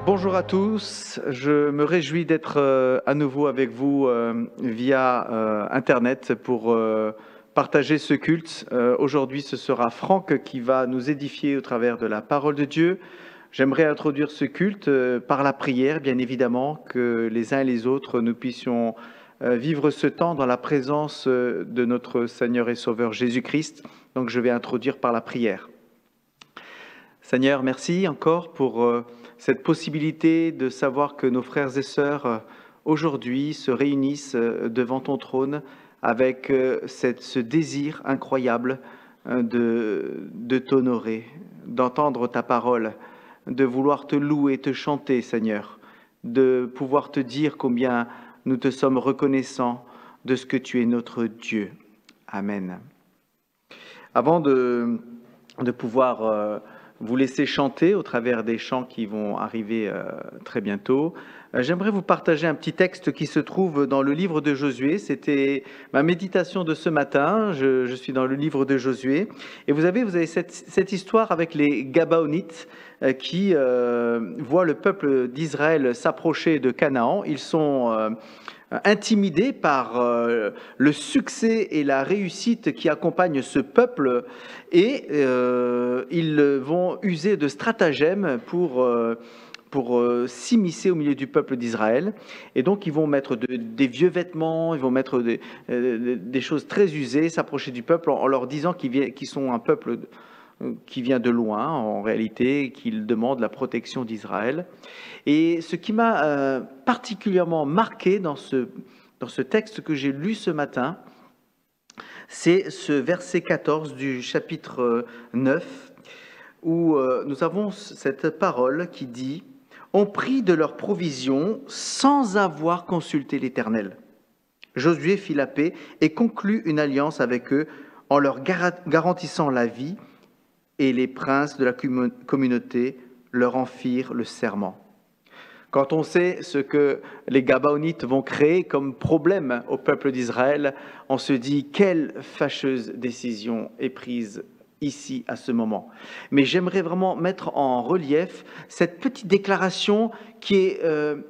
Bonjour à tous, je me réjouis d'être à nouveau avec vous via Internet pour partager ce culte. Aujourd'hui, ce sera Franck qui va nous édifier au travers de la parole de Dieu. J'aimerais introduire ce culte par la prière, bien évidemment, que les uns et les autres, nous puissions vivre ce temps dans la présence de notre Seigneur et Sauveur Jésus-Christ. Donc je vais introduire par la prière. Seigneur, merci encore pour cette possibilité de savoir que nos frères et sœurs aujourd'hui se réunissent devant ton trône avec ce désir incroyable de t'honorer, d'entendre ta parole, de vouloir te louer, te chanter, Seigneur, de pouvoir te dire combien nous te sommes reconnaissants de ce que tu es notre Dieu. Amen. Avant de pouvoir vous laisser chanter au travers des chants qui vont arriver très bientôt, j'aimerais vous partager un petit texte qui se trouve dans le livre de Josué. C'était ma méditation de ce matin. Je suis dans le livre de Josué. Et vous avez cette histoire avec les Gabaonites qui voient le peuple d'Israël s'approcher de Canaan. Ils sont intimidés par le succès et la réussite qui accompagnent ce peuple et ils vont user de stratagèmes pour s'immiscer au milieu du peuple d'Israël. Et donc ils vont mettre des vieux vêtements, ils vont mettre des choses très usées, s'approcher du peuple en leur disant qu'ils sont un peuple qui vient de loin, en réalité, qu'il demande la protection d'Israël. Et ce qui m'a particulièrement marqué dans ce texte que j'ai lu ce matin, c'est ce verset 14 du chapitre 9, où nous avons cette parole qui dit « On prit de leurs provisions sans avoir consulté l'Éternel. Josué fit la paix et conclut une alliance avec eux en leur garantissant la vie, et les princes de la communauté leur en firent le serment. » Quand on sait ce que les Gabaonites vont créer comme problème au peuple d'Israël, on se dit quelle fâcheuse décision est prise ici à ce moment. Mais j'aimerais vraiment mettre en relief cette petite déclaration qui est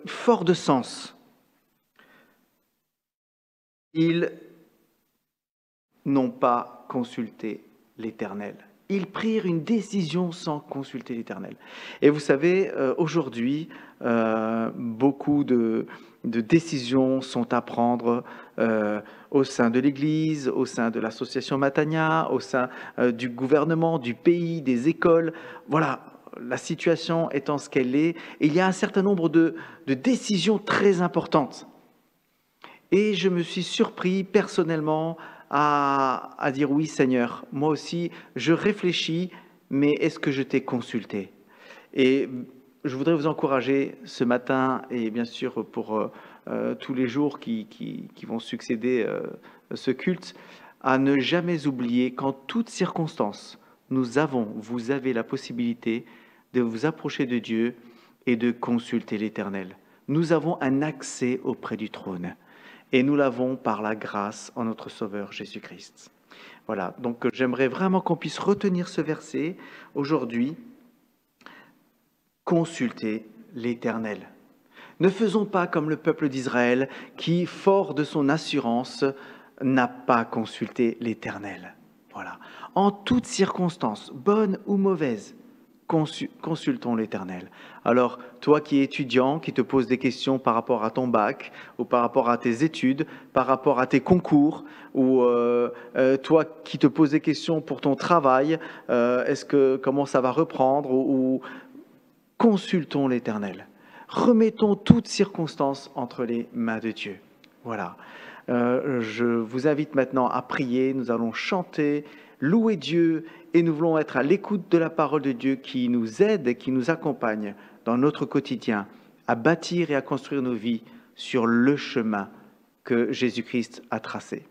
fort de sens. Ils n'ont pas consulté l'Éternel. Ils prirent une décision sans consulter l'Éternel. Et vous savez, aujourd'hui, beaucoup de décisions sont à prendre au sein de l'Église, au sein de l'association Matania, au sein du gouvernement, du pays, des écoles. Voilà, la situation étant ce qu'elle est. Et il y a un certain nombre de décisions très importantes. Et je me suis surpris personnellement à dire oui Seigneur, moi aussi je réfléchis, mais est-ce que je t'ai consulté? Et je voudrais vous encourager ce matin et bien sûr pour tous les jours qui vont succéder ce culte, à ne jamais oublier qu'en toutes circonstances, vous avez la possibilité de vous approcher de Dieu et de consulter l'Éternel. Nous avons un accès auprès du trône. Et nous l'avons par la grâce en notre Sauveur Jésus-Christ. Voilà, donc j'aimerais vraiment qu'on puisse retenir ce verset aujourd'hui. Consulter l'Éternel. Ne faisons pas comme le peuple d'Israël qui, fort de son assurance, n'a pas consulté l'Éternel. Voilà. En toutes circonstances, bonnes ou mauvaises, consultons l'Éternel. Alors, toi qui es étudiant, qui te poses des questions par rapport à ton bac, ou par rapport à tes études, par rapport à tes concours, ou toi qui te poses des questions pour ton travail, comment ça va reprendre, ou consultons l'Éternel. Remettons toutes circonstances entre les mains de Dieu. Voilà. Je vous invite maintenant à prier, nous allons chanter, louer Dieu et nous voulons être à l'écoute de la parole de Dieu qui nous aide et qui nous accompagne dans notre quotidien à bâtir et à construire nos vies sur le chemin que Jésus-Christ a tracé.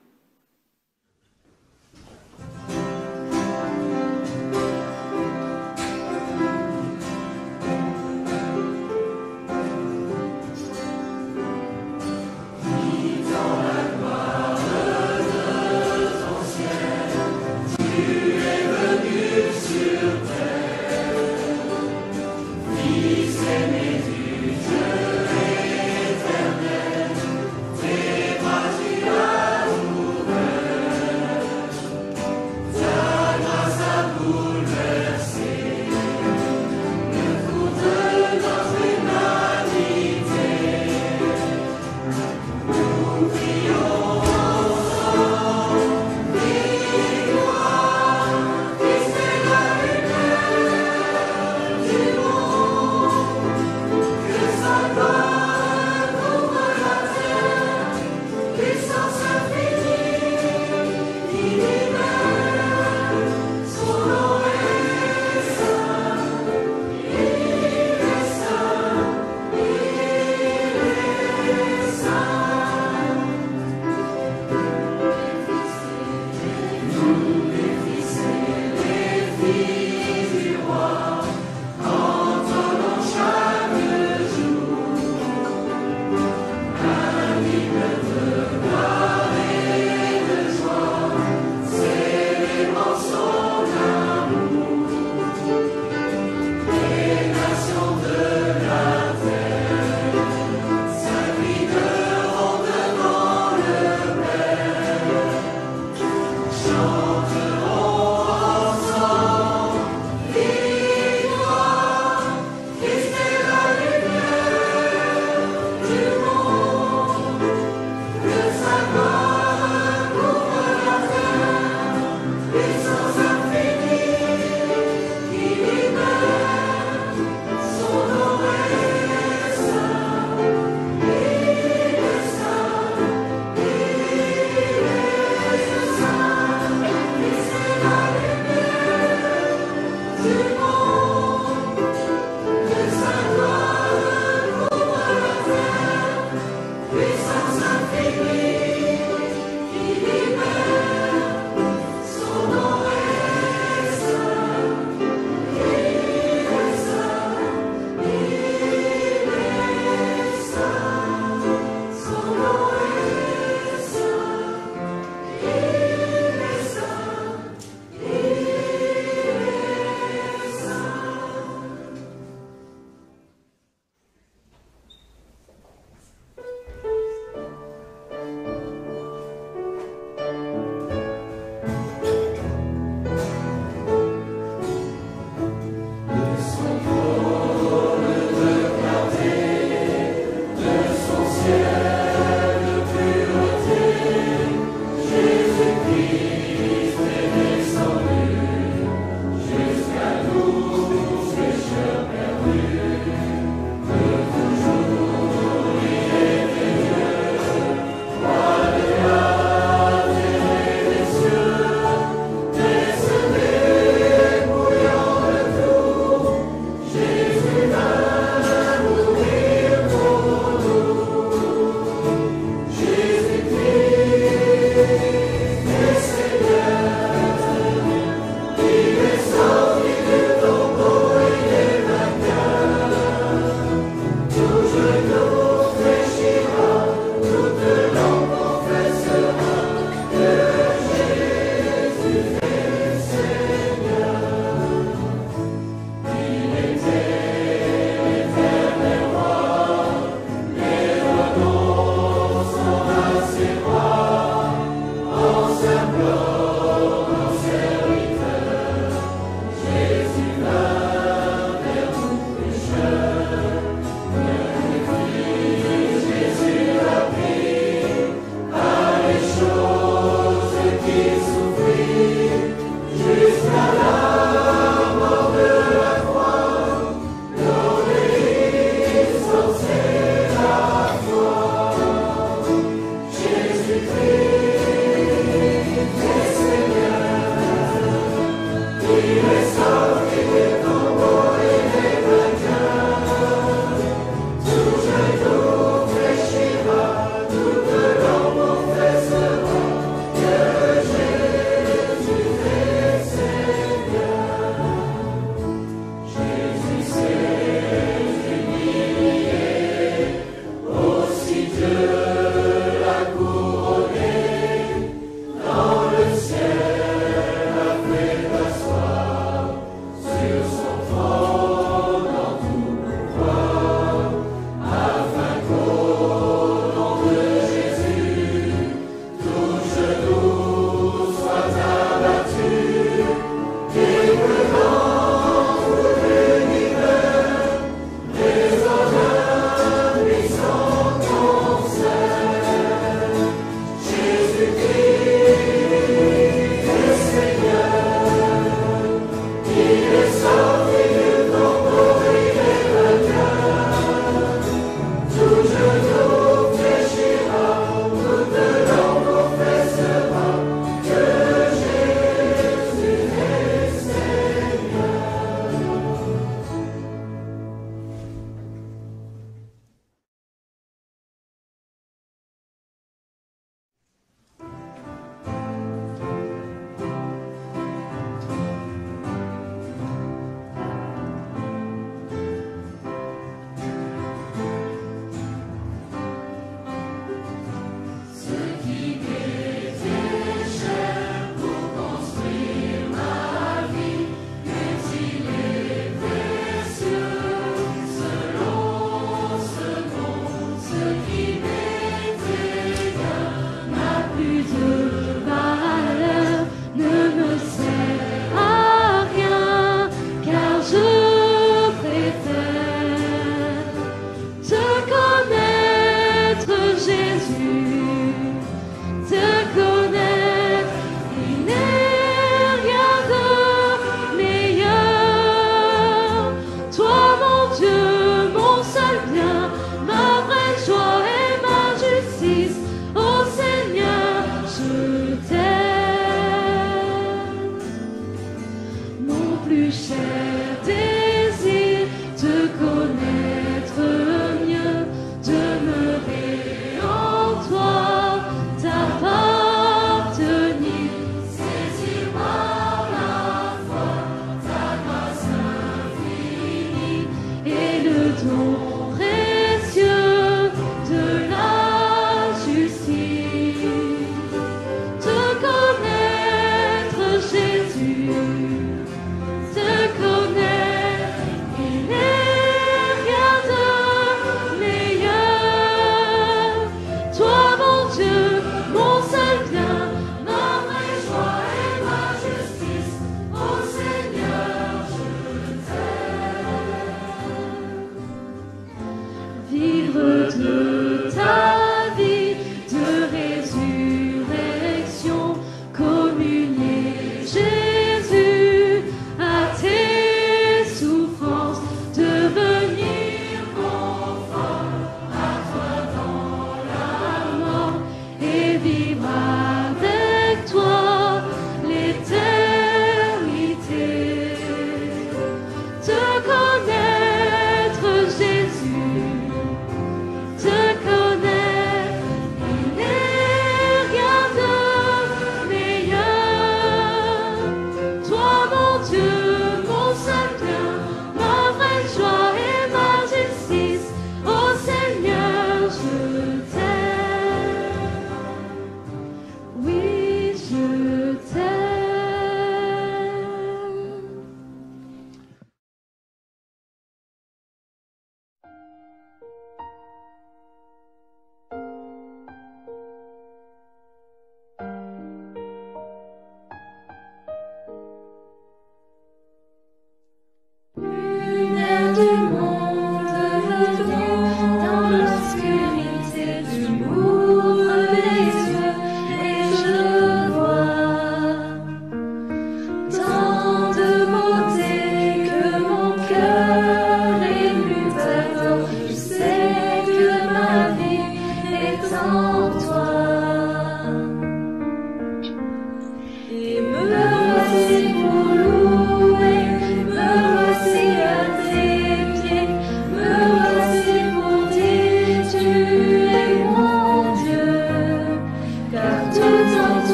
Te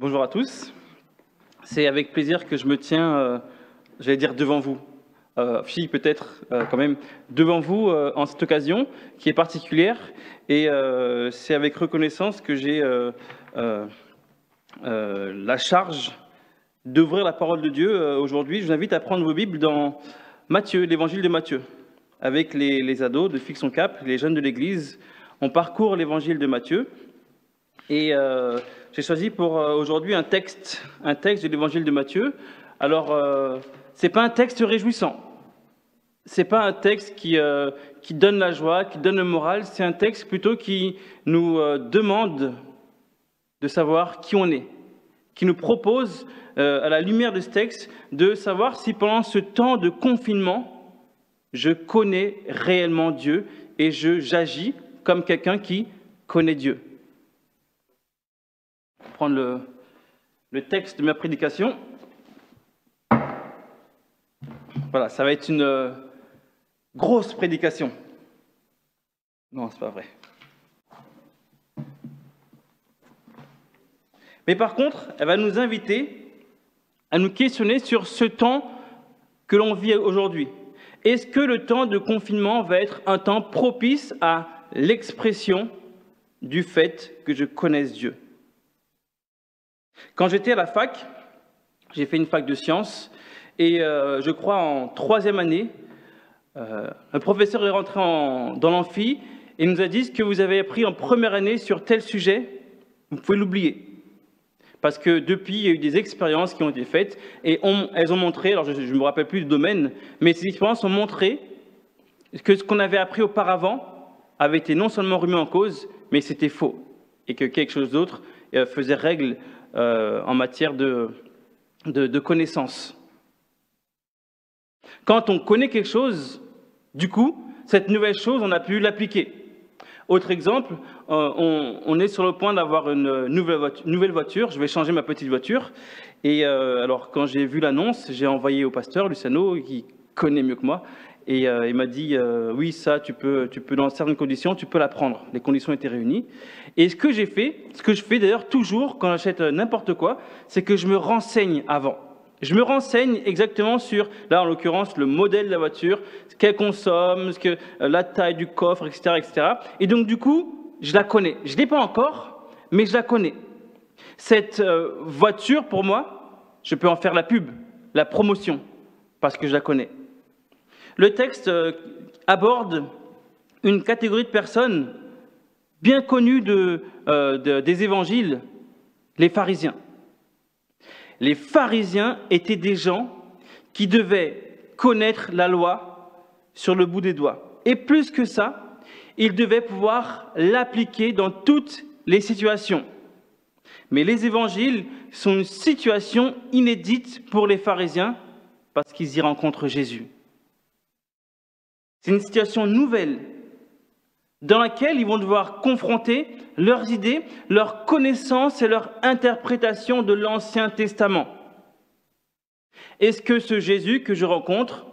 Bonjour à tous. C'est avec plaisir que je me tiens, j'allais dire devant vous, peut-être quand même, devant vous en cette occasion qui est particulière. Et c'est avec reconnaissance que j'ai la charge d'ouvrir la parole de Dieu aujourd'hui. Je vous invite à prendre vos Bibles dans Matthieu, l'évangile de Matthieu. Avec les ados de Fixons Cap, les jeunes de l'Église, on parcourt l'évangile de Matthieu. Et j'ai choisi pour aujourd'hui un texte de l'évangile de Matthieu. Alors, ce n'est pas un texte réjouissant. Ce n'est pas un texte qui donne la joie, qui donne le moral. C'est un texte plutôt qui nous demande de savoir qui on est, qui nous propose, à la lumière de ce texte, de savoir si pendant ce temps de confinement, je connais réellement Dieu et j'agis comme quelqu'un qui connaît Dieu. Je vais prendre le texte de ma prédication. Voilà, ça va être une grosse prédication. Non, c'est pas vrai. Mais par contre, elle va nous inviter à nous questionner sur ce temps que l'on vit aujourd'hui. Est-ce que le temps de confinement va être un temps propice à l'expression du fait que je connaisse Dieu? Quand j'étais à la fac, j'ai fait une fac de sciences et je crois en 3e année, un professeur est rentré dans l'amphi et nous a dit ce que vous avez appris en première année sur tel sujet, vous pouvez l'oublier. Parce que depuis, il y a eu des expériences qui ont été faites et elles ont montré, alors je ne me rappelle plus du domaine, mais ces expériences ont montré que ce qu'on avait appris auparavant avait été non seulement remis en cause, mais c'était faux et que quelque chose d'autre faisait règle en matière de connaissances. Quand on connaît quelque chose, du coup, cette nouvelle chose, on a pu l'appliquer. Autre exemple, on est sur le point d'avoir une nouvelle voiture. Je vais changer ma petite voiture. Et alors, quand j'ai vu l'annonce, j'ai envoyé au pasteur, Luciano, qui connaît mieux que moi. Et il m'a dit, oui, ça, tu peux, dans certaines conditions, tu peux la prendre. Les conditions étaient réunies. Et ce que j'ai fait, ce que je fais d'ailleurs toujours quand j'achète n'importe quoi, c'est que je me renseigne avant. Je me renseigne exactement sur, là en l'occurrence, le modèle de la voiture, ce qu'elle consomme, la taille du coffre, etc., etc. Et donc du coup, je la connais. Je ne l'ai pas encore, mais je la connais. Cette voiture, pour moi, je peux en faire la pub, la promotion, parce que je la connais. Le texte aborde une catégorie de personnes bien connues des évangiles, les pharisiens. Les pharisiens étaient des gens qui devaient connaître la loi sur le bout des doigts. Et plus que ça, ils devaient pouvoir l'appliquer dans toutes les situations. Mais les évangiles sont une situation inédite pour les pharisiens parce qu'ils y rencontrent Jésus. C'est une situation nouvelle dans laquelle ils vont devoir confronter leurs idées, leurs connaissances et leur interprétation de l'Ancien Testament. Est-ce que ce Jésus que je rencontre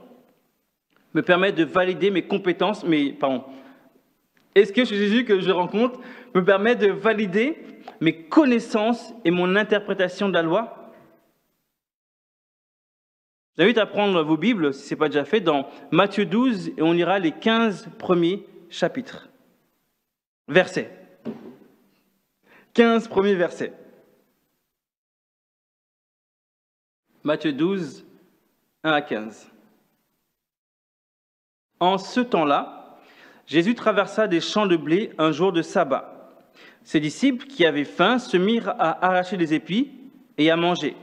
me permet de valider mes compétences, Est-ce que ce Jésus que je rencontre me permet de valider mes connaissances et mon interprétation de la loi? J'invite à prendre vos Bibles, si ce n'est pas déjà fait, dans Matthieu 12, et on lira les 15 premiers chapitres. Versets. 15 premiers versets. Matthieu 12, 1 à 15. En ce temps-là, Jésus traversa des champs de blé un jour de sabbat. Ses disciples, qui avaient faim, se mirent à arracher des épis et à manger.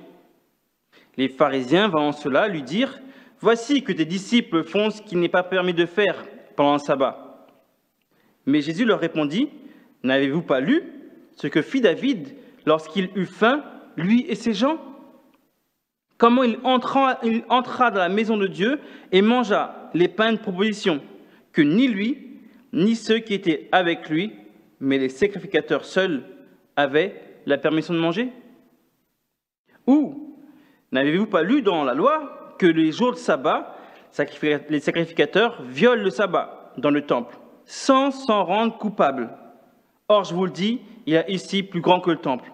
Les pharisiens, voyant cela, lui dirent « Voici que tes disciples font ce qu'il n'est pas permis de faire pendant le sabbat. » Mais Jésus leur répondit, « N'avez-vous pas lu ce que fit David lorsqu'il eut faim, lui et ses gens? Comment il entra dans la maison de Dieu et mangea les pains de proposition, que ni lui, ni ceux qui étaient avec lui, mais les sacrificateurs seuls, avaient la permission de manger? Ou n'avez-vous pas lu dans la loi que les jours de sabbat, les sacrificateurs violent le sabbat dans le temple, sans s'en rendre coupables? Or, je vous le dis, il y a ici plus grand que le temple.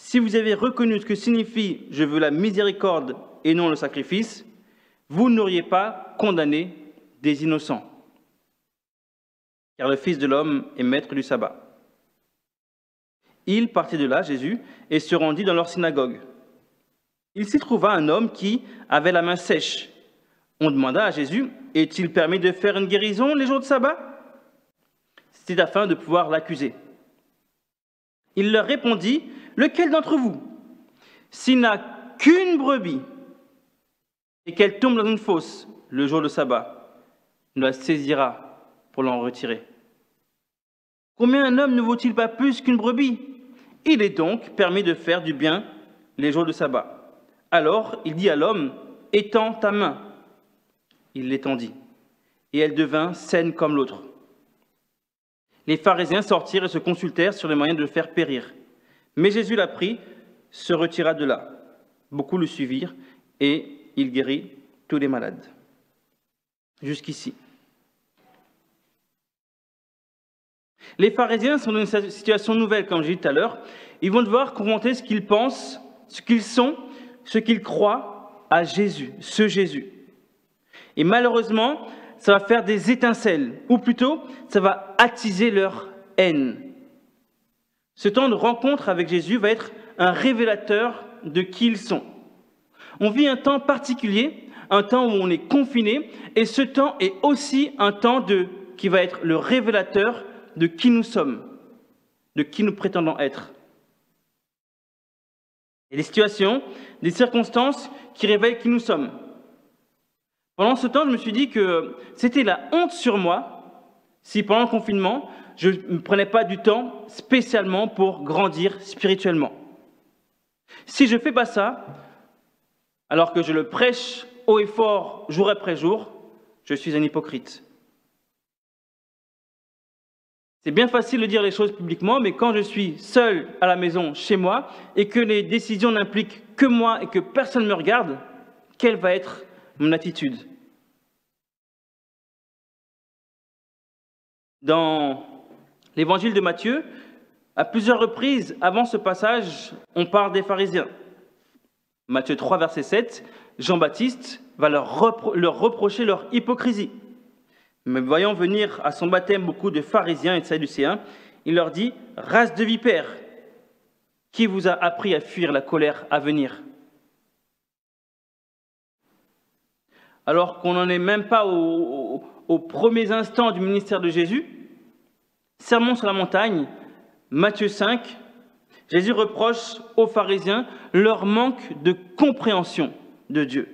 Si vous avez reconnu ce que signifie « je veux la miséricorde et non le sacrifice », vous n'auriez pas condamné des innocents. Car le Fils de l'homme est maître du sabbat. Il partit de là, Jésus, et se rendit dans leur synagogue. Il s'y trouva un homme qui avait la main sèche. On demanda à Jésus, « Est-il permis de faire une guérison les jours de sabbat ?» C'était afin de pouvoir l'accuser. Il leur répondit, « Lequel d'entre vous, s'il n'a qu'une brebis et qu'elle tombe dans une fosse le jour de sabbat, ne la saisira pour l'en retirer? Combien un homme ne vaut-il pas plus qu'une brebis? Il est donc permis de faire du bien les jours de sabbat. » Alors il dit à l'homme, « Étends ta main. » Il l'étendit, et elle devint saine comme l'autre. Les pharisiens sortirent et se consultèrent sur les moyens de le faire périr. Mais Jésus la prit, se retira de là. Beaucoup le suivirent, et il guérit tous les malades. Jusqu'ici. Les pharisiens sont dans une situation nouvelle, comme j'ai dit tout à l'heure. Ils vont devoir confronter ce qu'ils pensent, ce qu'ils sont, ce qu'ils croient à Jésus, ce Jésus. Et malheureusement, ça va faire des étincelles, ou plutôt, ça va attiser leur haine. Ce temps de rencontre avec Jésus va être un révélateur de qui ils sont. On vit un temps particulier, un temps où on est confiné, et ce temps est aussi un temps qui va être le révélateur de qui nous sommes, de qui nous prétendons être. Et des situations, des circonstances qui révèlent qui nous sommes. Pendant ce temps, je me suis dit que c'était la honte sur moi si pendant le confinement, je ne prenais pas du temps spécialement pour grandir spirituellement. Si je ne fais pas ça, alors que je le prêche haut et fort jour après jour, je suis un hypocrite. C'est bien facile de dire les choses publiquement, mais quand je suis seul à la maison, chez moi, et que les décisions n'impliquent que moi et que personne ne me regarde, quelle va être mon attitude? Dans l'évangile de Matthieu, à plusieurs reprises, avant ce passage, on parle des pharisiens. Matthieu 3, verset 7, Jean-Baptiste va leur reprocher leur hypocrisie. Mais voyant venir à son baptême beaucoup de pharisiens et de sadducéens, il leur dit, « Race de vipères, qui vous a appris à fuir la colère à venir ?» Alors qu'on n'en est même pas aux premiers instants du ministère de Jésus, Sermon sur la montagne, Matthieu 5, Jésus reproche aux pharisiens leur manque de compréhension de Dieu.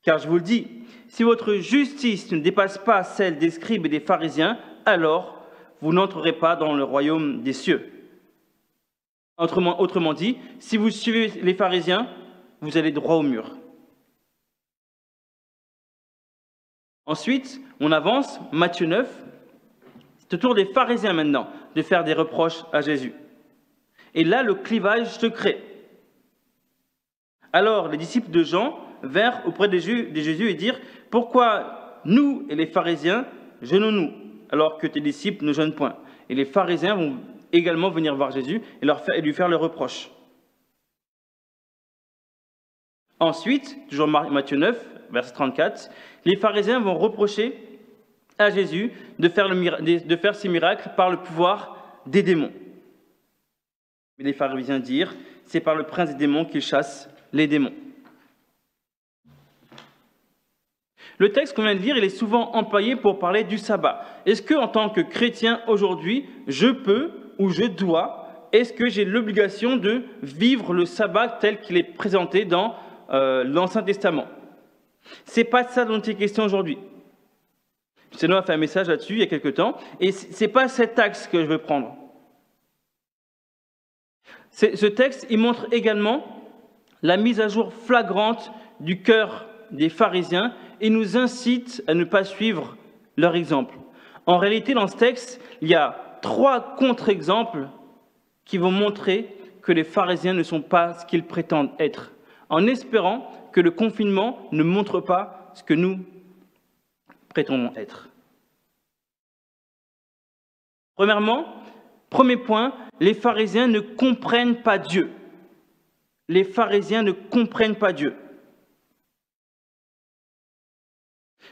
Car je vous le dis, si votre justice ne dépasse pas celle des scribes et des pharisiens, alors vous n'entrerez pas dans le royaume des cieux. Autrement dit, si vous suivez les pharisiens, vous allez droit au mur. Ensuite, on avance, Matthieu 9, c'est au tour des pharisiens maintenant de faire des reproches à Jésus. Et là, le clivage se crée. Alors, les disciples de Jean vinrent auprès de Jésus et dirent « Pourquoi nous et les pharisiens jeûnons-nous, alors que tes disciples ne jeûnent point ?» Et les pharisiens vont également venir voir Jésus et lui faire le reproche. Ensuite, toujours Matthieu 9, verset 34, les pharisiens vont reprocher à Jésus de faire ces miracles par le pouvoir des démons. Mais les pharisiens dirent, c'est par le prince des démons qu'il chasse les démons. Le texte qu'on vient de lire, il est souvent employé pour parler du sabbat. Est-ce que, en tant que chrétien aujourd'hui, je peux ou je dois, est-ce que j'ai l'obligation de vivre le sabbat tel qu'il est présenté dans l'Ancien Testament? C'est pas de ça dont il est question aujourd'hui. Seno a fait un message là-dessus il y a quelque temps, et c'est pas cet axe que je veux prendre. Ce texte, il montre également la mise à jour flagrante du cœur des pharisiens et nous incite à ne pas suivre leur exemple. En réalité, dans ce texte, il y a 3 contre-exemples qui vont montrer que les pharisiens ne sont pas ce qu'ils prétendent être, en espérant que le confinement ne montre pas ce que nous prétendons être. Premièrement, Premier point, les pharisiens ne comprennent pas Dieu. Les pharisiens ne comprennent pas Dieu.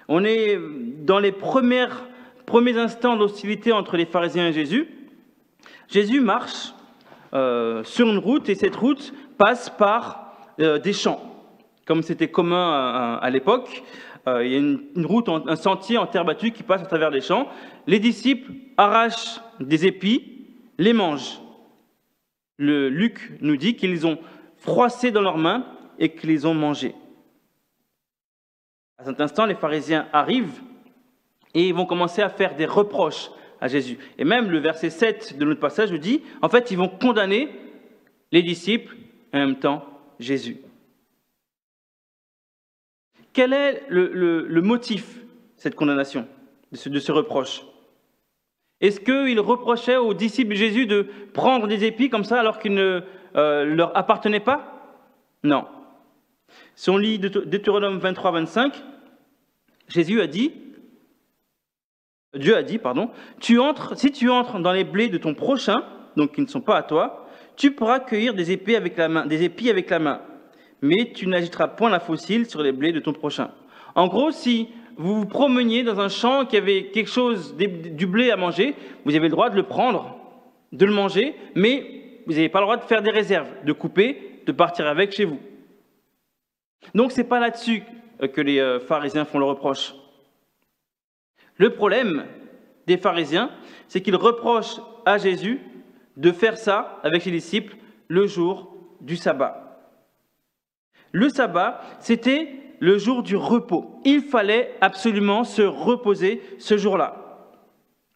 On est dans les premiers instants d'hostilité entre les pharisiens et Jésus. Jésus marche sur une route et cette route passe par des champs. Comme c'était commun à l'époque, il y a une route, un sentier en terre battue qui passe à travers les champs. Les disciples arrachent des épis, les mangent. Luc nous dit qu'ils ont froissé dans leurs mains et qu'ils les ont mangés. À cet instant, les pharisiens arrivent et ils vont commencer à faire des reproches à Jésus. Et même le verset 7 de notre passage nous dit, en fait, ils vont condamner les disciples et en même temps Jésus. Quel est le motif de cette condamnation, de ce reproche? Est-ce qu'ils reprochaient aux disciples de Jésus de prendre des épis comme ça alors qu'ils ne leur appartenaient pas? Non. Si on lit Deutéronome 23, 25, Dieu a dit, si tu entres dans les blés de ton prochain, donc qui ne sont pas à toi, tu pourras cueillir des épis avec la main, mais tu n'agiteras point la faucille sur les blés de ton prochain. En gros, si vous vous promeniez dans un champ qui avait quelque chose, du blé à manger, vous avez le droit de le prendre, de le manger, mais vous n'avez pas le droit de faire des réserves, de couper, de partir avec chez vous. Donc, ce n'est pas là-dessus que les pharisiens font le reproche. Le problème des pharisiens, c'est qu'ils reprochent à Jésus de faire ça avec ses disciples le jour du sabbat. Le sabbat, c'était le jour du repos. Il fallait absolument se reposer ce jour-là.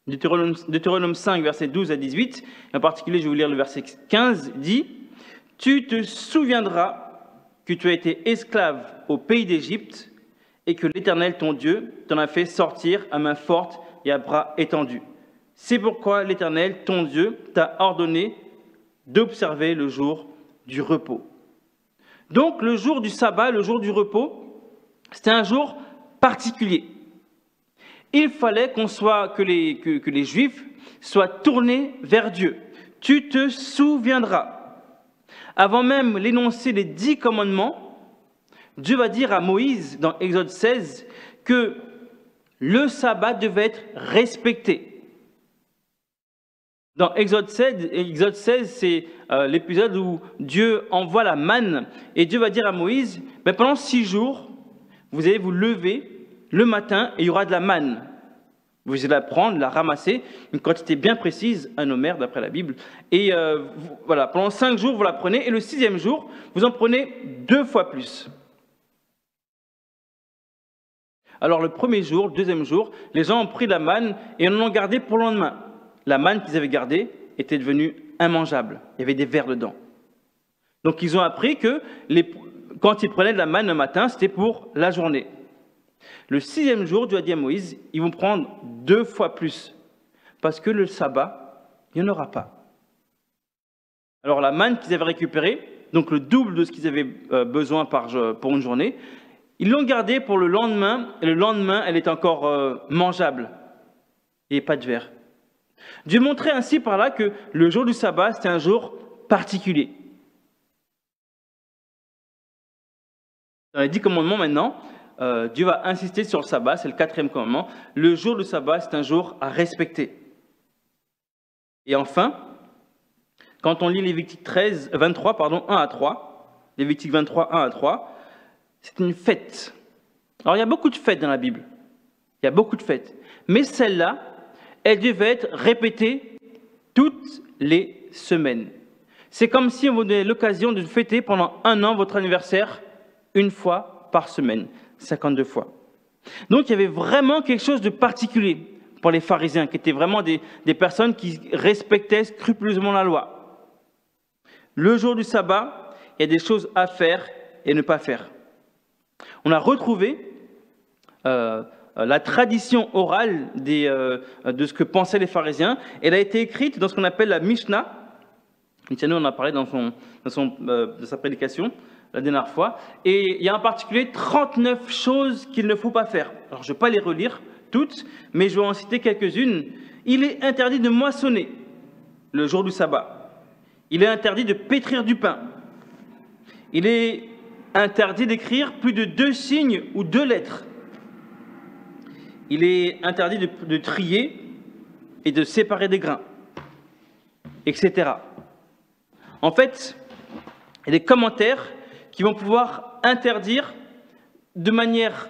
Deutéronome 5, versets 12 à 18, en particulier, je vais vous lire le verset 15, dit « Tu te souviendras que tu as été esclave au pays d'Égypte et que l'Éternel, ton Dieu, t'en a fait sortir à main forte et à bras étendus. C'est pourquoi l'Éternel, ton Dieu, t'a ordonné d'observer le jour du repos. » Donc, le jour du sabbat, le jour du repos, c'était un jour particulier. Il fallait que les Juifs soient tournés vers Dieu. Tu te souviendras. Avant même l'énoncé des 10 commandements, Dieu va dire à Moïse, dans Exode 16, que le sabbat devait être respecté. Dans Exode 16, c'est l'épisode où Dieu envoie la manne et Dieu va dire à Moïse, pendant 6 jours, vous allez vous lever le matin et il y aura de la manne. Vous allez la prendre, la ramasser, une quantité bien précise, un homère d'après la Bible. Et voilà, pendant 5 jours, vous la prenez et le 6e jour, vous en prenez 2 fois plus. Alors le premier jour, le 2e jour, les gens ont pris la manne et en ont gardé pour le lendemain. La manne qu'ils avaient gardée était devenue immangeable. Il y avait des vers dedans. Donc ils ont appris que quand ils prenaient de la manne le matin, c'était pour la journée. Le 6e jour, Dieu a dit à Moïse, ils vont prendre 2 fois plus. Parce que le sabbat, il n'y en aura pas. Alors la manne qu'ils avaient récupérée, donc le double de ce qu'ils avaient besoin pour une journée, ils l'ont gardée pour le lendemain, et le lendemain, elle est encore mangeable. Il n'y avait pas de vers. Dieu montrait ainsi par là que le jour du sabbat, c'était un jour particulier. Dans les 10 commandements maintenant, Dieu va insister sur le sabbat, c'est le 4e commandement. Le jour du sabbat, c'est un jour à respecter. Et enfin, quand on lit Lévitique 23, 1 à 3, Lévitique 23, 1 à 3, c'est une fête. Alors il y a beaucoup de fêtes dans la Bible. Il y a beaucoup de fêtes. Mais celle-là, elle devait être répétée toutes les semaines. C'est comme si on vous donnait l'occasion de fêter pendant 1 an votre anniversaire 1 fois par semaine, 52 fois. Donc il y avait vraiment quelque chose de particulier pour les pharisiens, qui étaient vraiment des personnes qui respectaient scrupuleusement la loi. Le jour du sabbat, il y a des choses à faire et ne pas faire. On a retrouvé la tradition orale de ce que pensaient les pharisiens. Elle a été écrite dans ce qu'on appelle la Mishnah. Michano en a parlé dans sa prédication la dernière fois. Et il y a en particulier 39 choses qu'il ne faut pas faire. Alors je ne vais pas les relire toutes, mais je vais en citer quelques-unes. Il est interdit de moissonner. le jour du sabbat. Il est interdit de pétrir du pain. Il est interdit d'écrire plus de 2 signes ou 2 lettres. Il est interdit de trier et de séparer des grains, etc. En fait, il y a des commentaires qui vont pouvoir interdire de manière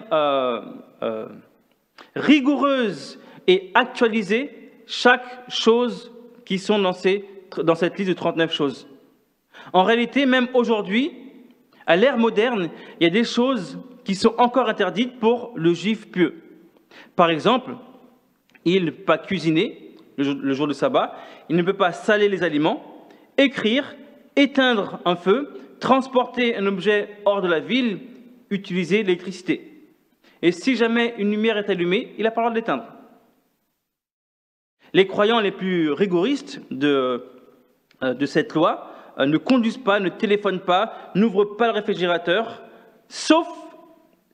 rigoureuse et actualisée chaque chose qui sont dans cette liste de 39 choses. En réalité, même aujourd'hui, à l'ère moderne, il y a des choses qui sont encore interdites pour le juif pieux. Par exemple, il ne peut pas cuisiner le jour du sabbat, il ne peut pas saler les aliments, écrire, éteindre un feu, transporter un objet hors de la ville, utiliser l'électricité. Et si jamais une lumière est allumée, il n'a pas le droit de l'éteindre. Les croyants les plus rigoristes de cette loi ne conduisent pas, ne téléphonent pas, n'ouvrent pas le réfrigérateur, sauf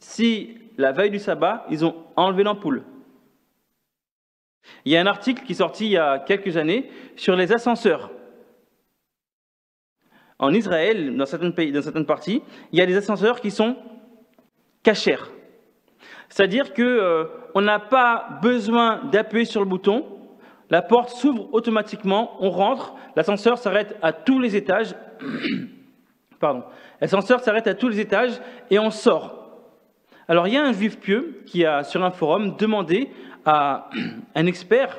si la veille du sabbat, ils ont enlevé l'ampoule. Il y a un article qui est sorti il y a quelques années sur les ascenseurs. En Israël, dans certaines parties, il y a des ascenseurs qui sont cachers. C'est-à-dire qu'on n'a pas besoin d'appuyer sur le bouton, la porte s'ouvre automatiquement, on rentre, l'ascenseur s'arrête à tous les étages. Pardon. L'ascenseur s'arrête à tous les étages et on sort. Alors il y a un juif pieux qui a sur un forum demandé à un expert,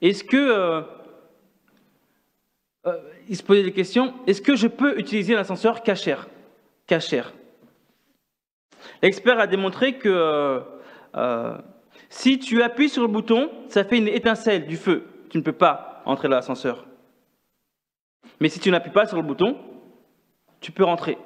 est-ce que il se posait des questions, est-ce que je peux utiliser l'ascenseur cachère? L'expert a démontré que si tu appuies sur le bouton, ça fait une étincelle du feu. Tu ne peux pas entrer dans l'ascenseur. Mais si tu n'appuies pas sur le bouton, tu peux rentrer.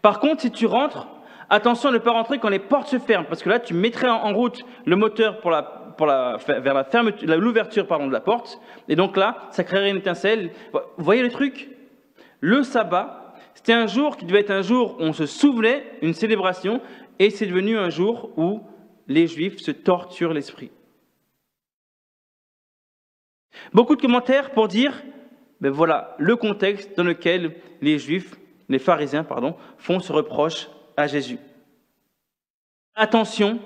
Par contre, si tu rentres, attention à ne pas rentrer quand les portes se ferment, parce que là, tu mettrais en route le moteur vers l'ouverture de la porte, et donc là, ça créerait une étincelle. Vous voyez le truc? Le sabbat, c'était un jour qui devait être un jour où on se souvenait, une célébration, et c'est devenu un jour où les Juifs se torturent l'esprit. Beaucoup de commentaires pour dire, ben voilà, le contexte dans lequel les Juifs, les pharisiens, font ce reproche à Jésus. Attention,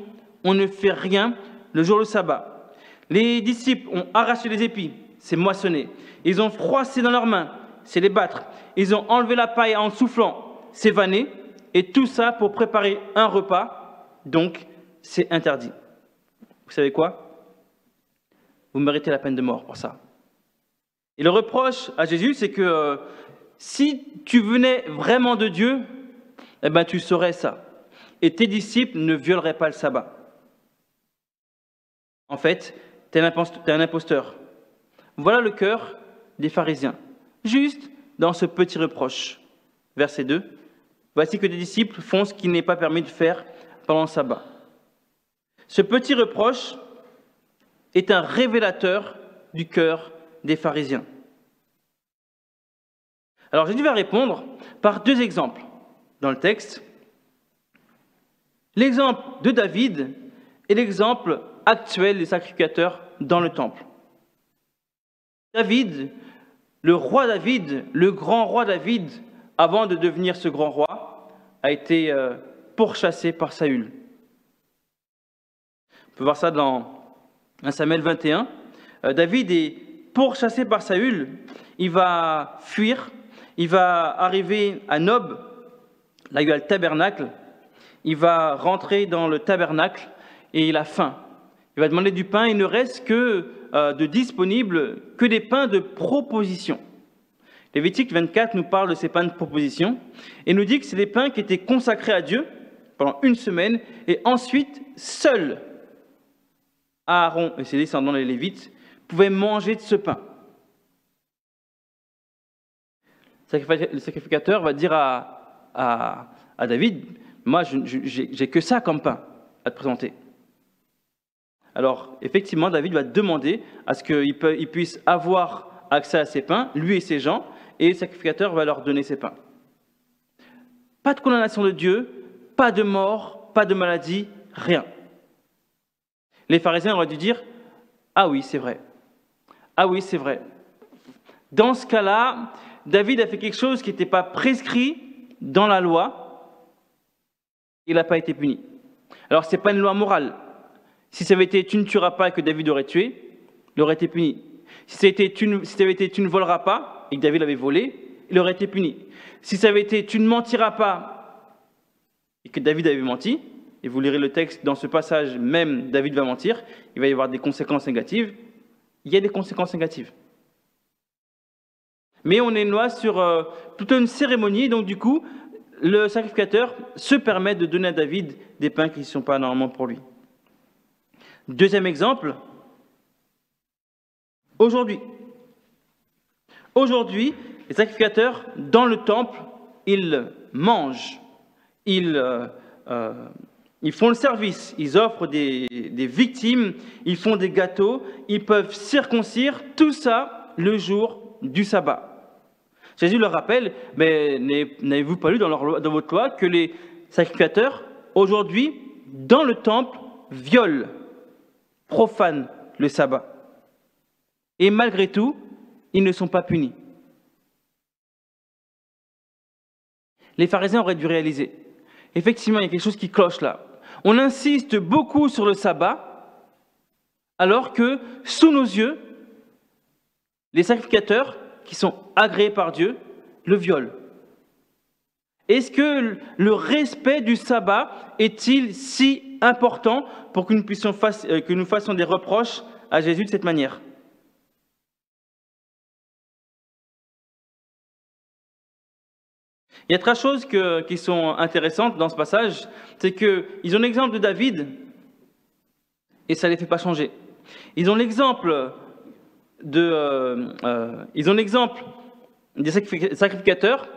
on ne fait rien le jour du sabbat. Les disciples ont arraché les épis, c'est moissonner. Ils ont froissé dans leurs mains, c'est les battre. Ils ont enlevé la paille en soufflant, c'est vanner. Et tout ça pour préparer un repas, donc c'est interdit. Vous savez quoi? Vous méritez la peine de mort pour ça. Et le reproche à Jésus, c'est que si tu venais vraiment de Dieu, eh ben, tu saurais ça. Et tes disciples ne violeraient pas le sabbat. En fait, tu es un imposteur. Voilà le cœur des pharisiens. Juste dans ce petit reproche. Verset 2. Voici que des disciples font ce qui n'est pas permis de faire pendant le sabbat. Ce petit reproche est un révélateur du cœur des pharisiens. Alors Jésus va répondre par 2 exemples dans le texte. L'exemple de David et l'exemple actuel des sacrificateurs dans le temple. David, le roi David, le grand roi David, avant de devenir ce grand roi, a été pourchassé par Saül. On peut voir ça dans 1 Samuel 21. David est pourchassé par Saül. Il va fuir. Il va arriver à Nob. Là, il y a le tabernacle. Il va rentrer dans le tabernacle et il a faim. Il va demander du pain. Il ne reste que de disponible que des pains de proposition. Lévitique 24 nous parle de ces pains de proposition et nous dit que c'est des pains qui étaient consacrés à Dieu pendant 1 semaine et ensuite seuls Aaron et ses descendants les Lévites pouvaient manger de ce pain. Le sacrificateur va dire à David, moi j'ai que ça comme pain à te présenter. Alors effectivement David va demander à ce qu'il puisse avoir accès à ces pains, lui et ses gens, et le sacrificateur va leur donner ces pains. Pas de condamnation de Dieu, pas de mort, pas de maladie, rien. Les pharisiens auraient dû dire « Ah oui, c'est vrai. Ah oui, c'est vrai. Dans ce cas-là, David a fait quelque chose qui n'était pas prescrit dans la loi. Il n'a pas été puni. Alors, ce n'est pas une loi morale. Si ça avait été « tu ne tueras pas » et que David aurait tué, il aurait été puni. Si ça avait été « tu ne voleras pas » et que David avait volé, il aurait été puni. Si ça avait été « tu ne mentiras pas » et que David avait menti, et vous lirez le texte dans ce passage même, David va mentir, il va y avoir des conséquences négatives. Il y a des conséquences négatives. Mais on est une loi sur plutôt une cérémonie, donc du coup, le sacrificateur se permet de donner à David des pains qui ne sont pas normalement pour lui. Deuxième exemple, aujourd'hui, les sacrificateurs, dans le temple, ils mangent, ils font le service, ils offrent des victimes, ils font des gâteaux, ils peuvent circoncire, tout ça le jour du sabbat. Jésus leur rappelle, mais n'avez-vous pas lu dans votre loi que les sacrificateurs, aujourd'hui, dans le temple, violent, profanent le sabbat. Et malgré tout, ils ne sont pas punis. Les pharisiens auraient dû réaliser, effectivement, il y a quelque chose qui cloche là. On insiste beaucoup sur le sabbat, alors que, sous nos yeux, les sacrificateurs, qui sont agréés par Dieu, le violent. Est-ce que le respect du sabbat est-il si important pour que nous fassions des reproches à Jésus de cette manière? Il y a trois choses qui sont intéressantes dans ce passage. C'est qu'ils ont l'exemple de David et ça ne les fait pas changer. Ils ont l'exemple des sacrificateurs,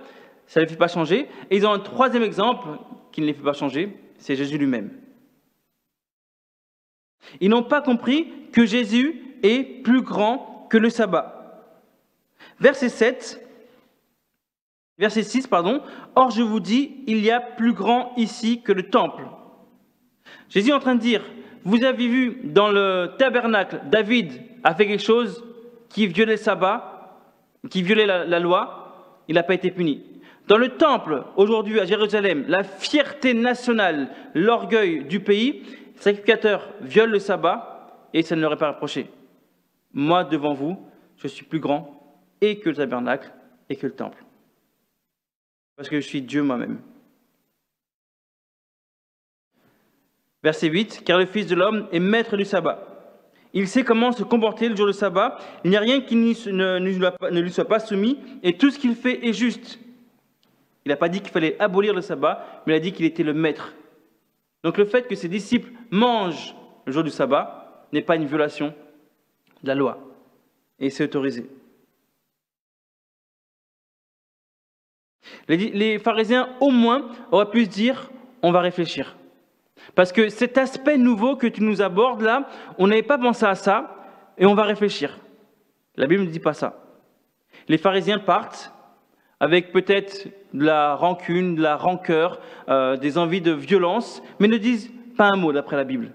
ça ne les fait pas changer. Et ils ont un troisième exemple qui ne les fait pas changer, c'est Jésus lui-même. Ils n'ont pas compris que Jésus est plus grand que le sabbat. Verset 6, Or je vous dis, il y a plus grand ici que le temple. Jésus est en train de dire, vous avez vu dans le tabernacle, David a fait quelque chose qui violait le sabbat, qui violait la loi, il n'a pas été puni. Dans le temple, aujourd'hui à Jérusalem, la fierté nationale, l'orgueil du pays, les sacrificateurs violent le sabbat et ça ne leur est pas reproché. Moi, devant vous, je suis plus grand et que le tabernacle et que le temple. Parce que je suis Dieu moi-même. Verset 8, car le Fils de l'homme est maître du sabbat. Il sait comment se comporter le jour du sabbat. Il n'y a rien qui ne lui soit pas soumis et tout ce qu'il fait est juste. Il n'a pas dit qu'il fallait abolir le sabbat, mais il a dit qu'il était le maître. Donc le fait que ses disciples mangent le jour du sabbat n'est pas une violation de la loi. Et c'est autorisé. Les pharisiens, au moins, auraient pu se dire, on va réfléchir. Parce que cet aspect nouveau que tu nous abordes là, on n'avait pas pensé à ça, et on va réfléchir. La Bible ne dit pas ça. Les pharisiens partent avec peut-être de la rancune, de la rancœur, des envies de violence, mais ne disent pas un mot d'après la Bible.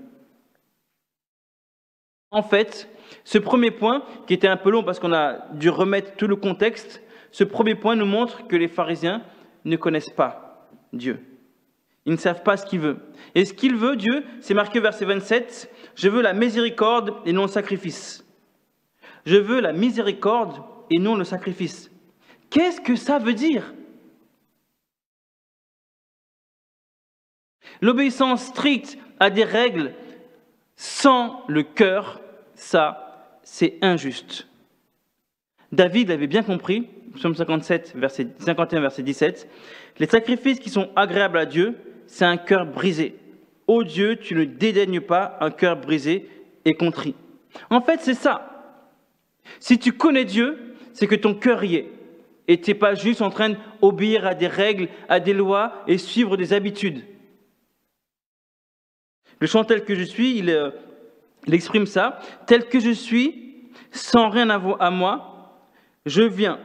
En fait, ce premier point, qui était un peu long parce qu'on a dû remettre tout le contexte, ce premier point nous montre que les pharisiens ne connaissent pas Dieu. Ils ne savent pas ce qu'il veut. Et ce qu'il veut, Dieu, c'est marqué au verset 27, « Je veux la miséricorde et non le sacrifice. » Je veux la miséricorde et non le sacrifice. Qu'est-ce que ça veut dire? L'obéissance stricte à des règles sans le cœur, ça, c'est injuste. David l'avait bien compris, Psaume 57, verset 51, verset 17. Les sacrifices qui sont agréables à Dieu, c'est un cœur brisé. Ô Dieu, tu ne dédaignes pas un cœur brisé et contrit. En fait, c'est ça. Si tu connais Dieu, c'est que ton cœur y est. Et tu n'es pas juste en train d'obéir à des règles, à des lois et suivre des habitudes. Le chant tel que je suis, il exprime ça. Tel que je suis, sans rien à moi, je viens.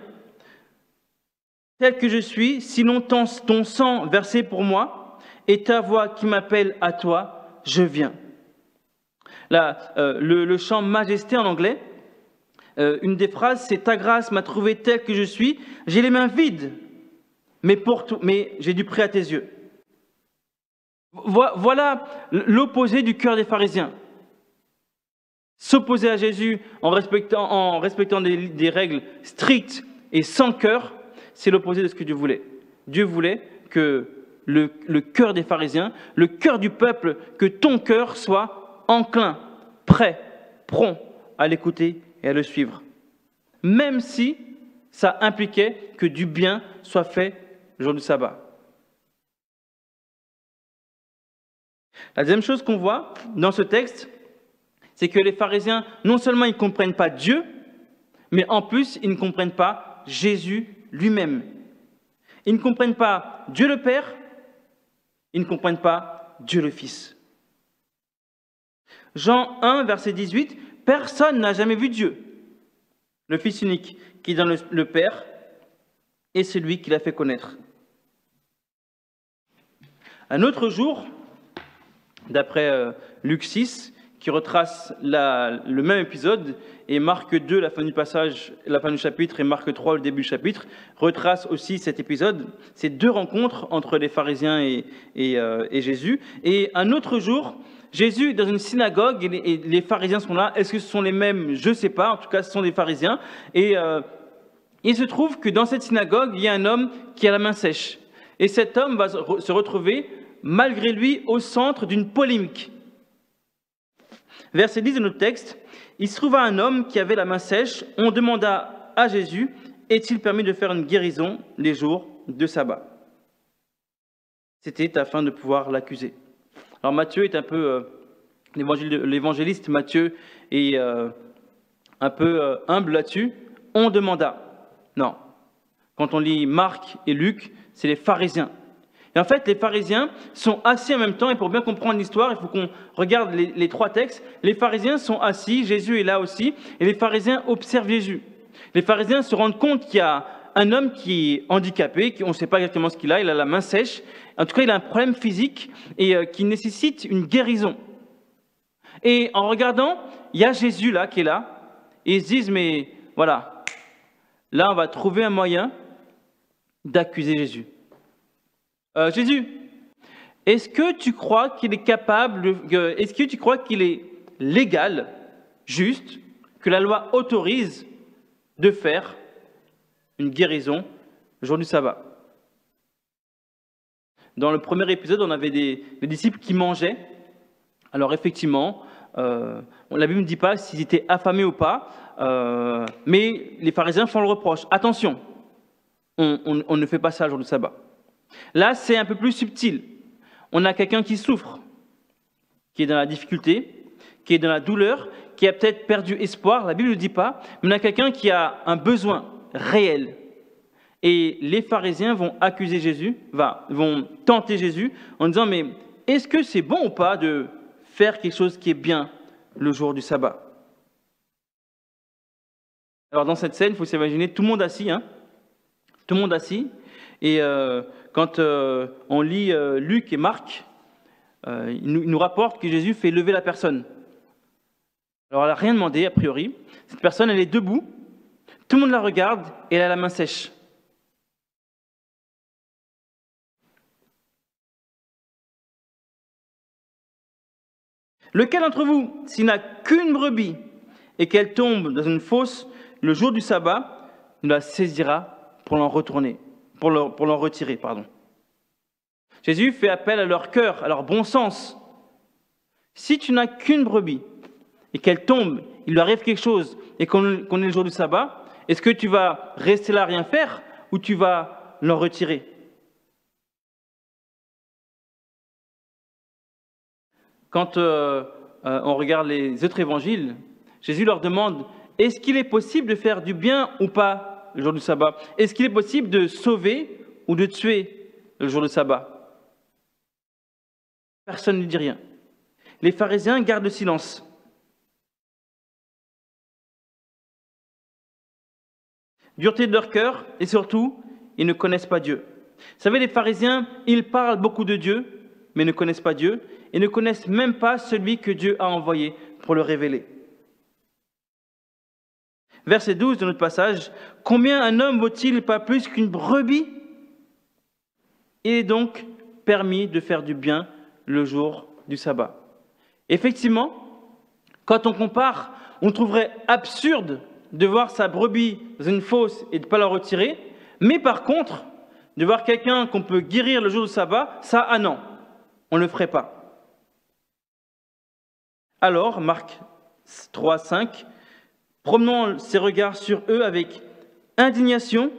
Tel que je suis, sinon ton sang versé pour moi, et ta voix qui m'appelle à toi, je viens. Là, le chant Majesté en anglais Une des phrases, c'est « Ta grâce m'a trouvé tel que je suis, j'ai les mains vides, mais j'ai du prêt à tes yeux. » Voilà l'opposé du cœur des pharisiens. S'opposer à Jésus en respectant des règles strictes et sans cœur, c'est l'opposé de ce que Dieu voulait. Dieu voulait que le cœur des pharisiens, le cœur du peuple, que ton cœur soit enclin, prêt, prompt à l'écouter et à le suivre. Même si ça impliquait que du bien soit fait le jour du sabbat. La deuxième chose qu'on voit dans ce texte, c'est que les pharisiens, non seulement ils ne comprennent pas Dieu, mais en plus, ils ne comprennent pas Jésus lui-même. Ils ne comprennent pas Dieu le Père, ils ne comprennent pas Dieu le Fils. Jean 1, verset 18, « Personne n'a jamais vu Dieu, le Fils unique, qui est dans le Père, et celui qui l'a fait connaître. » Un autre jour, d'après Luc 6, qui retrace le même épisode, et Marc 2, la fin du passage, la fin du chapitre, et Marc 3, le début du chapitre, retrace aussi cet épisode. C'est deux rencontres entre les pharisiens et Jésus. Et un autre jour, Jésus est dans une synagogue, et les pharisiens sont là. Est-ce que ce sont les mêmes? Je ne sais pas. En tout cas, ce sont des pharisiens. Et il se trouve que dans cette synagogue, il y a un homme qui a la main sèche. Et cet homme va se retrouver, malgré lui, au centre d'une polémique. Verset 10 de notre texte, « Il se trouva un homme qui avait la main sèche. On demanda à Jésus, est-il permis de faire une guérison les jours de sabbat ?» C'était afin de pouvoir l'accuser. Alors Matthieu est un peu, l'évangéliste Matthieu est un peu humble là-dessus. On demanda. Non. Quand on lit Marc et Luc, c'est les pharisiens. Et en fait, les pharisiens sont assis en même temps, et pour bien comprendre l'histoire, il faut qu'on regarde les trois textes. Les pharisiens sont assis, Jésus est là aussi, et les pharisiens observent Jésus. Les pharisiens se rendent compte qu'il y a un homme qui est handicapé, on ne sait pas exactement ce qu'il a la main sèche, en tout cas il a un problème physique et qui nécessite une guérison. Et en regardant, il y a Jésus là, qui est là, et ils se disent, mais voilà, là on va trouver un moyen d'accuser Jésus. Jésus, est-ce que tu crois qu'il est capable, est-ce que tu crois qu'il est légal, juste, que la loi autorise de faire une guérison le jour du sabbat? Dans le premier épisode, on avait des disciples qui mangeaient. Alors effectivement, la Bible ne dit pas s'ils étaient affamés ou pas, mais les pharisiens font le reproche. Attention, on ne fait pas ça le jour du sabbat. Là, c'est un peu plus subtil. On a quelqu'un qui souffre, qui est dans la difficulté, qui est dans la douleur, qui a peut-être perdu espoir, la Bible ne le dit pas, mais on a quelqu'un qui a un besoin réel. Et les pharisiens vont accuser Jésus, vont tenter Jésus en disant, mais est-ce que c'est bon ou pas de faire quelque chose qui est bien le jour du sabbat? Alors dans cette scène, il faut s'imaginer tout le monde assis, tout le monde assis. Et quand on lit Luc et Marc, ils nous rapportent que Jésus fait lever la personne. Alors elle n'a rien demandé, a priori. Cette personne, elle est debout, tout le monde la regarde et elle a la main sèche. Lequel d'entre vous, s'il n'a qu'une brebis et qu'elle tombe dans une fosse le jour du sabbat, nous la saisira pour l'en retirer, Jésus fait appel à leur cœur, à leur bon sens. Si tu n'as qu'une brebis et qu'elle tombe, il lui arrive quelque chose et qu'on est le jour du sabbat, est-ce que tu vas rester là à rien faire ou tu vas l'en retirer? Quand on regarde les autres évangiles, Jésus leur demande, est-ce qu'il est possible de faire du bien ou pas le jour du sabbat? Est-ce qu'il est possible de sauver ou de tuer le jour du sabbat? Personne ne dit rien. Les pharisiens gardent le silence. Dureté de leur cœur et surtout, ils ne connaissent pas Dieu. Vous savez, les pharisiens, ils parlent beaucoup de Dieu, mais ne connaissent pas Dieu et ne connaissent même pas celui que Dieu a envoyé pour le révéler. Verset 12 de notre passage, « Combien un homme vaut-il pas plus qu'une brebis ? Il est donc permis de faire du bien le jour du sabbat. » Effectivement, quand on compare, on trouverait absurde de voir sa brebis dans une fosse et de ne pas la retirer, mais par contre, de voir quelqu'un qu'on peut guérir le jour du sabbat, ça, ah non, on ne le ferait pas. Alors, Marc 3, 5, promenons ses regards sur eux avec indignation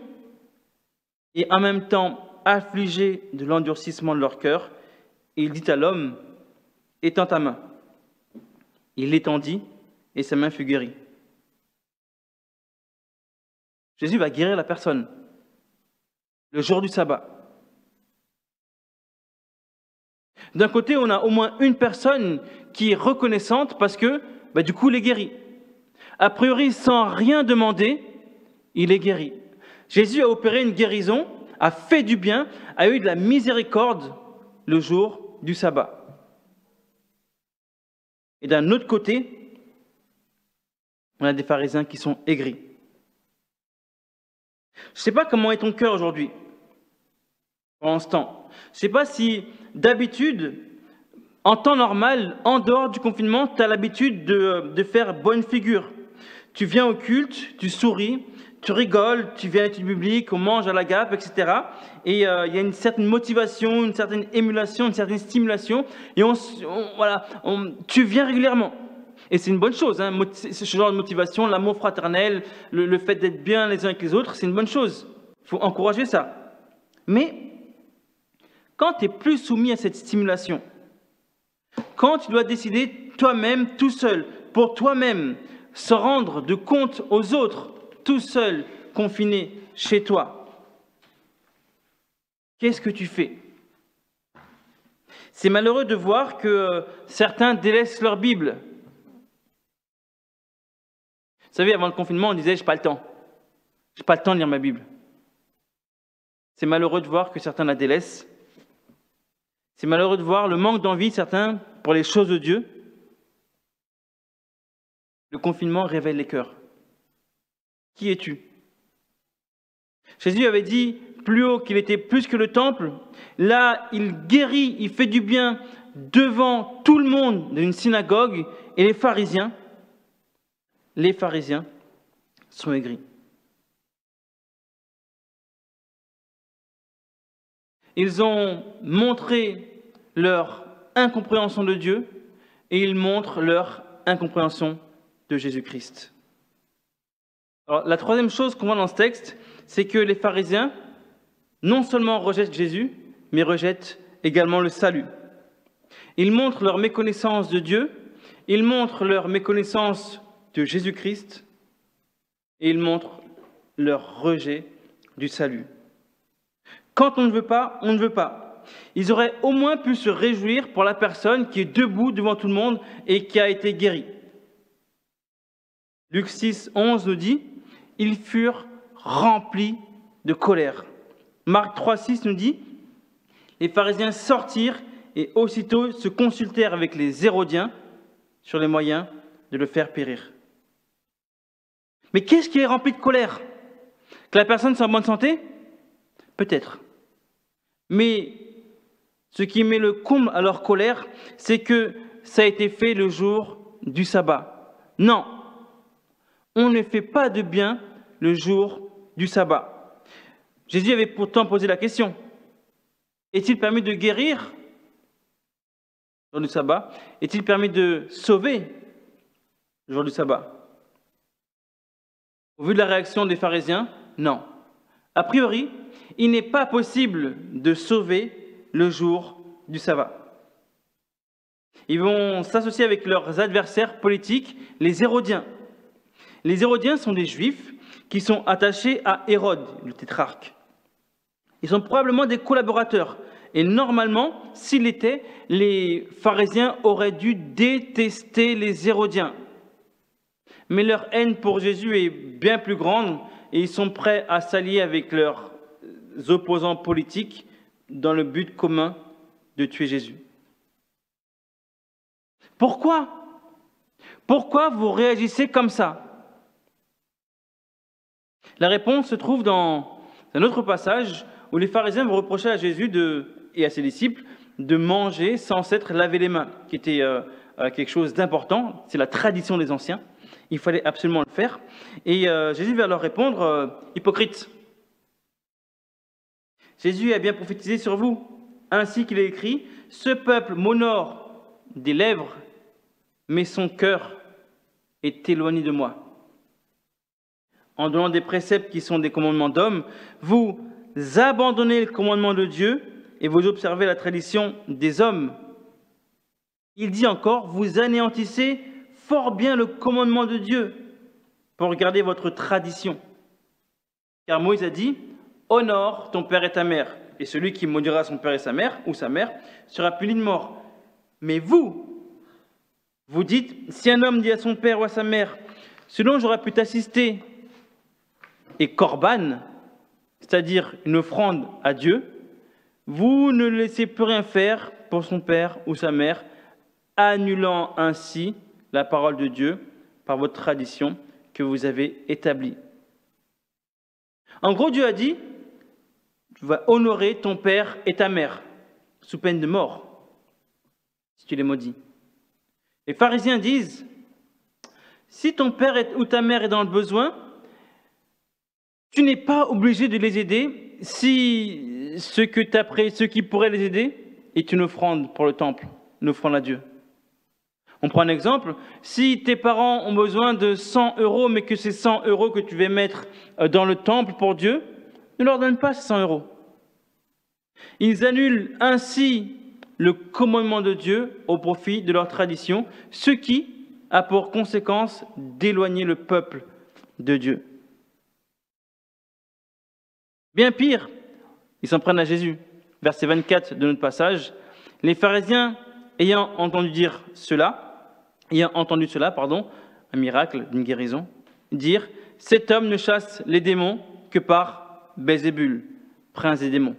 et en même temps affligé de l'endurcissement de leur cœur, il dit à l'homme, « Étends ta main. » Il l'étendit et sa main fut guérie. Jésus va guérir la personne le jour du sabbat. D'un côté, on a au moins une personne qui est reconnaissante parce que, du coup, il est guéri. A priori, sans rien demander, il est guéri. Jésus a opéré une guérison, a fait du bien, a eu de la miséricorde le jour du sabbat. Et d'un autre côté, on a des pharisiens qui sont aigris. Je ne sais pas comment est ton cœur aujourd'hui, pour l'instant. Je ne sais pas si, d'habitude, en temps normal, en dehors du confinement, tu as l'habitude de faire bonne figure. Tu viens au culte, tu souris, tu rigoles, tu viens à l'étude biblique, on mange à l'agape, etc. Et il y a une certaine motivation, une certaine émulation, une certaine stimulation. Et tu viens régulièrement. Et c'est une bonne chose, hein, ce genre de motivation, l'amour fraternel, le fait d'être bien les uns avec les autres, c'est une bonne chose. Il faut encourager ça. Mais quand tu es plus soumis à cette stimulation, quand tu dois décider toi-même, tout seul, pour toi-même, se rendre de compte aux autres, tout seul, confiné chez toi, qu'est-ce que tu fais ? C'est malheureux de voir que certains délaissent leur Bible. Vous savez, avant le confinement, on disait « j'ai pas le temps. J'ai pas le temps de lire ma Bible ». C'est malheureux de voir que certains la délaissent. C'est malheureux de voir le manque d'envie de certains pour les choses de Dieu. Le confinement révèle les cœurs. Qui es-tu ? Jésus avait dit plus haut qu'il était plus que le temple. Là, il guérit, il fait du bien devant tout le monde d'une synagogue. Et les pharisiens sont aigris. Ils ont montré leur incompréhension de Dieu et ils montrent leur incompréhension de Jésus-Christ. Alors, la troisième chose qu'on voit dans ce texte, c'est que les pharisiens non seulement rejettent Jésus, mais rejettent également le salut. Ils montrent leur méconnaissance de Dieu, ils montrent leur méconnaissance de Jésus-Christ et ils montrent leur rejet du salut. Quand on ne veut pas, on ne veut pas. Ils auraient au moins pu se réjouir pour la personne qui est debout devant tout le monde et qui a été guérie. Luc 6, 11 nous dit « Ils furent remplis de colère ». Marc 3, 6 nous dit « Les pharisiens sortirent et aussitôt se consultèrent avec les Hérodiens sur les moyens de le faire périr. » Mais qu'est-ce qui est rempli de colère ? Que la personne soit en bonne santé ? Peut-être. Mais ce qui met le comble à leur colère, c'est que ça a été fait le jour du sabbat. Non, on ne fait pas de bien le jour du sabbat. Jésus avait pourtant posé la question. Est-il permis de guérir le jour du sabbat ? Est-il permis de sauver le jour du sabbat ? Au vu de la réaction des pharisiens, non. A priori, il n'est pas possible de sauver le jour du sabbat. Ils vont s'associer avec leurs adversaires politiques, les Hérodiens. Les Hérodiens sont des Juifs qui sont attachés à Hérode, le tétrarque. Ils sont probablement des collaborateurs. Et normalement, s'il l'était, les pharisiens auraient dû détester les Hérodiens. Mais leur haine pour Jésus est bien plus grande et ils sont prêts à s'allier avec leurs opposants politiques dans le but commun de tuer Jésus. Pourquoi ? Pourquoi vous réagissez comme ça ? La réponse se trouve dans un autre passage où les pharisiens vont reprocher à Jésus et à ses disciples de manger sans s'être lavé les mains, qui était quelque chose d'important. C'est la tradition des anciens. Il fallait absolument le faire. Et Jésus va leur répondre, hypocrite. Jésus a bien prophétisé sur vous, ainsi qu'il est écrit, ce peuple m'honore des lèvres, mais son cœur est éloigné de moi. En donnant des préceptes qui sont des commandements d'hommes, vous abandonnez le commandement de Dieu et vous observez la tradition des hommes. Il dit encore, vous anéantissez fort bien le commandement de Dieu pour garder votre tradition. Car Moïse a dit, honore ton père et ta mère, et celui qui maudira son père et sa mère, ou sa mère, sera puni de mort. Mais vous dites, si un homme dit à son père ou à sa mère, ce dont j'aurais pu t'assister est corban, c'est-à-dire une offrande à Dieu, vous ne le laissez plus rien faire pour son père ou sa mère, annulant ainsi la parole de Dieu par votre tradition que vous avez établie. En gros, Dieu a dit, tu vas honorer ton père et ta mère, sous peine de mort, si tu les maudis. Les pharisiens disent, si ton père ou ta mère est dans le besoin, tu n'es pas obligé de les aider si ce qui pourrait les aider est une offrande pour le temple, une offrande à Dieu. On prend un exemple, si tes parents ont besoin de 100 €, mais que c'est 100 € que tu vas mettre dans le temple pour Dieu, ne leur donne pas ces 100 €. Ils annulent ainsi le commandement de Dieu au profit de leur tradition, ce qui a pour conséquence d'éloigner le peuple de Dieu. Bien pire, ils s'en prennent à Jésus. Verset 24 de notre passage, les pharisiens ayant entendu cela, un miracle d'une guérison, dire, cet homme ne chasse les démons que par Belzébul, prince des démons.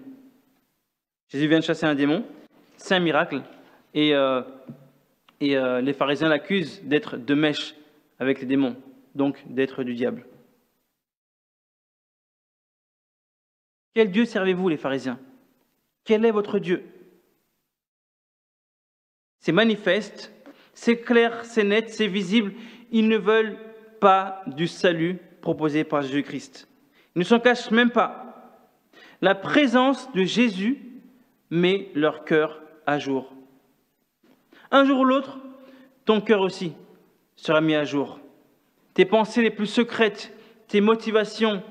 Jésus vient de chasser un démon, c'est un miracle, et les pharisiens l'accusent d'être de mèche avec les démons, donc d'être du diable. Quel Dieu servez-vous, les pharisiens? Quel est votre Dieu? C'est manifeste, c'est clair, c'est net, c'est visible. Ils ne veulent pas du salut proposé par Jésus-Christ. Ils ne s'en cachent même pas. La présence de Jésus met leur cœur à jour. Un jour ou l'autre, ton cœur aussi sera mis à jour. Tes pensées les plus secrètes, tes motivations,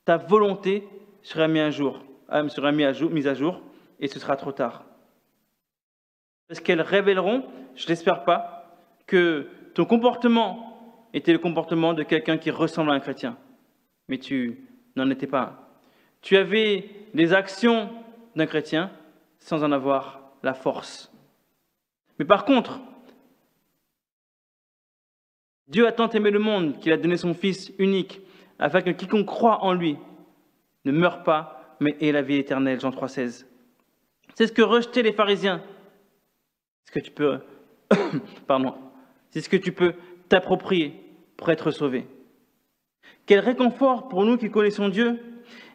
ta volonté sera mise à jour, et ce sera trop tard. Parce qu'elles révéleront, je ne l'espère pas, que ton comportement était le comportement de quelqu'un qui ressemble à un chrétien. Mais tu n'en étais pas un. Tu avais les actions d'un chrétien sans en avoir la force. Mais par contre, Dieu a tant aimé le monde qu'il a donné son Fils unique, afin que quiconque croit en lui ne meure pas, mais ait la vie éternelle. Jean 3,16. C'est ce que rejetaient les pharisiens. C'est ce que tu peux t'approprier pour être sauvé. Quel réconfort pour nous qui connaissons Dieu.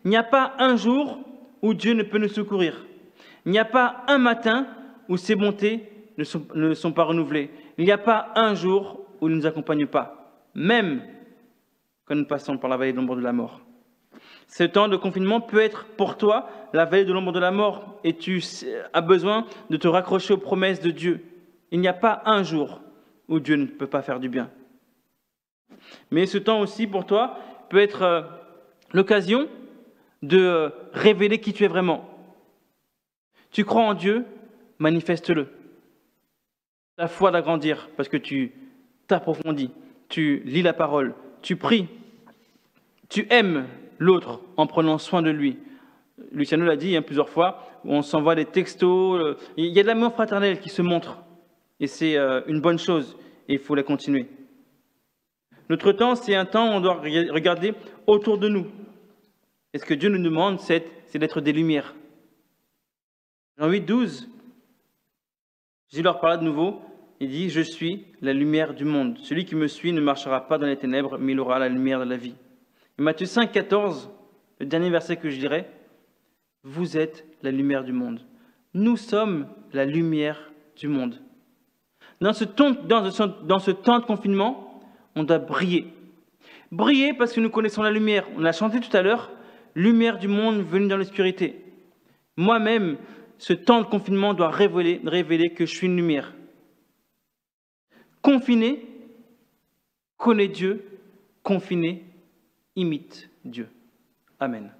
Il n'y a pas un jour où Dieu ne peut nous secourir. Il n'y a pas un matin où ses bontés ne sont pas renouvelées. Il n'y a pas un jour où il ne nous accompagne pas, même quand nous passons par la vallée de l'ombre de la mort. Ce temps de confinement peut être pour toi la vallée de l'ombre de la mort et tu as besoin de te raccrocher aux promesses de Dieu. Il n'y a pas un jour où Dieu ne peut pas faire du bien. Mais ce temps aussi pour toi peut être l'occasion de révéler qui tu es vraiment. Tu crois en Dieu, manifeste-le. Ta foi d'agrandir parce que tu t'approfondis, tu lis la parole, tu pries, tu aimes l'autre en prenant soin de lui. Luciano l'a dit plusieurs fois, on s'envoie des textos, il y a de l'amour fraternel qui se montre. Et c'est une bonne chose, et il faut la continuer. Notre temps, c'est un temps où on doit regarder autour de nous. Et ce que Dieu nous demande, c'est d'être des lumières. Jean 8, 12, Jésus leur parla de nouveau, il dit « Je suis la lumière du monde. Celui qui me suit ne marchera pas dans les ténèbres, mais il aura la lumière de la vie. » Et Matthieu 5, 14, le dernier verset que je dirais, « Vous êtes la lumière du monde. » Nous sommes la lumière du monde. Dans ce temps de confinement, on doit briller. Briller parce que nous connaissons la lumière. On a chanté tout à l'heure, « Lumière du monde venue dans l'obscurité ». Moi-même, ce temps de confinement doit révéler que je suis une lumière. Confiné, connaît Dieu. Confiné, imite Dieu. Amen.